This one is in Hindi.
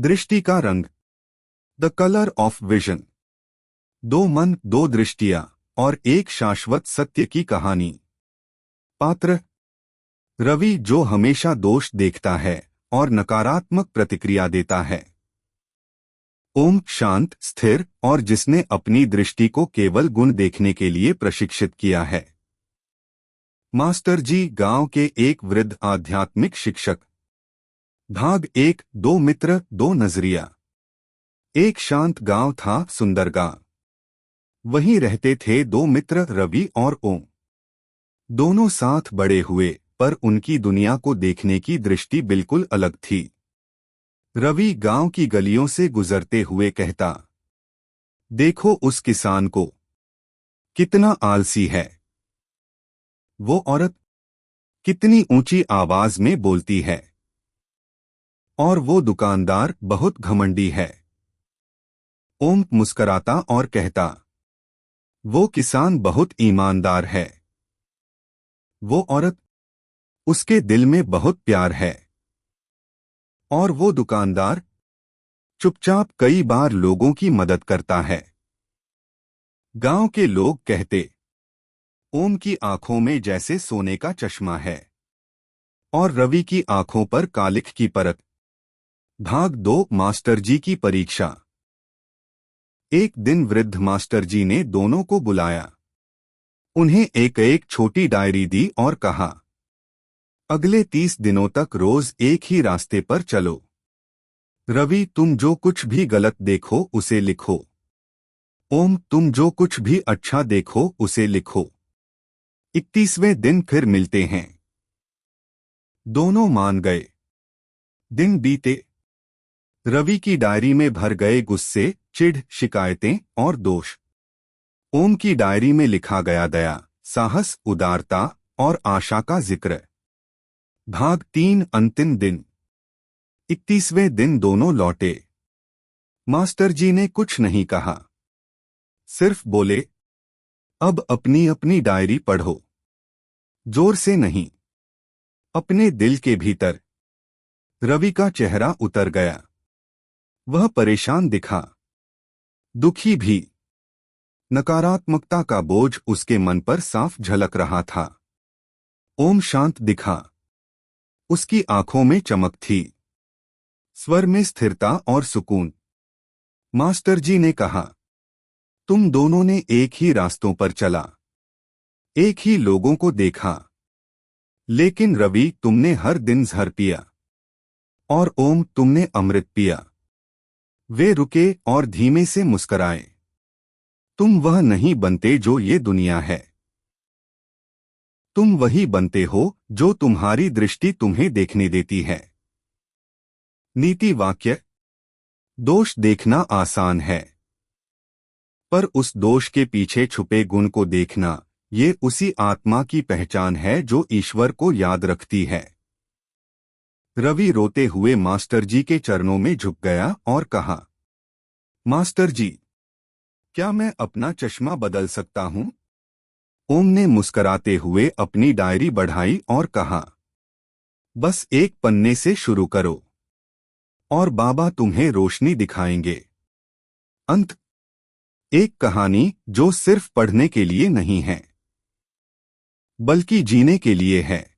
दृष्टि का रंग, द कलर ऑफ विजन। दो मन, दो दृष्टियां और एक शाश्वत सत्य की कहानी। पात्र रवि, जो हमेशा दोष देखता है और नकारात्मक प्रतिक्रिया देता है। ओम, शांत, स्थिर और जिसने अपनी दृष्टि को केवल गुण देखने के लिए प्रशिक्षित किया है। मास्टर जी, गांव के एक वृद्ध आध्यात्मिक शिक्षक। भाग 1, दो मित्र, दो नजरिया। एक शांत गांव था, सुंदर गांव। वहीं रहते थे दो मित्र, रवि और ओम। दोनों साथ बड़े हुए, पर उनकी दुनिया को देखने की दृष्टि बिल्कुल अलग थी। रवि गांव की गलियों से गुजरते हुए कहता, देखो उस किसान को, कितना आलसी है। वो औरत कितनी ऊंची आवाज में बोलती है। और वो दुकानदार बहुत घमंडी है। ओम मुस्कराता और कहता, वो किसान बहुत ईमानदार है। वो औरत, उसके दिल में बहुत प्यार है। और वो दुकानदार चुपचाप कई बार लोगों की मदद करता है। गांव के लोग कहते, ओम की आंखों में जैसे सोने का चश्मा है और रवि की आंखों पर कालिख की परत। भाग 2, मास्टर जी की परीक्षा। एक दिन वृद्ध मास्टर जी ने दोनों को बुलाया। उन्हें एक एक छोटी डायरी दी और कहा, अगले 30 दिनों तक रोज एक ही रास्ते पर चलो। रवि, तुम जो कुछ भी गलत देखो उसे लिखो। ओम, तुम जो कुछ भी अच्छा देखो उसे लिखो। 31वें दिन फिर मिलते हैं। दोनों मान गए। दिन बीते। रवि की डायरी में भर गए गुस्से, चिढ़, शिकायतें और दोष। ओम की डायरी में लिखा गया दया, साहस, उदारता और आशा का जिक्र। भाग 3, अंतिम दिन। 31वें दिन दोनों लौटे। मास्टर जी ने कुछ नहीं कहा, सिर्फ बोले, अब अपनी अपनी डायरी पढ़ो। जोर से नहीं, अपने दिल के भीतर। रवि का चेहरा उतर गया। वह परेशान दिखा, दुखी भी। नकारात्मकता का बोझ उसके मन पर साफ झलक रहा था। ओम शांत दिखा। उसकी आंखों में चमक थी, स्वर में स्थिरता और सुकून। मास्टर जी ने कहा, तुम दोनों ने एक ही रास्तों पर चला, एक ही लोगों को देखा। लेकिन रवि, तुमने हर दिन जहर पिया और ओम, तुमने अमृत पिया। वे रुके और धीमे से मुस्कराए। तुम वह नहीं बनते जो ये दुनिया है। तुम वही बनते हो जो तुम्हारी दृष्टि तुम्हें देखने देती है। नीति वाक्य, दोष देखना आसान है, पर उस दोष के पीछे छुपे गुण को देखना, ये उसी आत्मा की पहचान है जो ईश्वर को याद रखती है। रवि रोते हुए मास्टर जी के चरणों में झुक गया और कहा, मास्टर जी, क्या मैं अपना चश्मा बदल सकता हूं? ओम ने मुस्कराते हुए अपनी डायरी बढ़ाई और कहा, बस एक पन्ने से शुरू करो और बाबा तुम्हें रोशनी दिखाएंगे। अंत। एक कहानी जो सिर्फ पढ़ने के लिए नहीं है, बल्कि जीने के लिए है।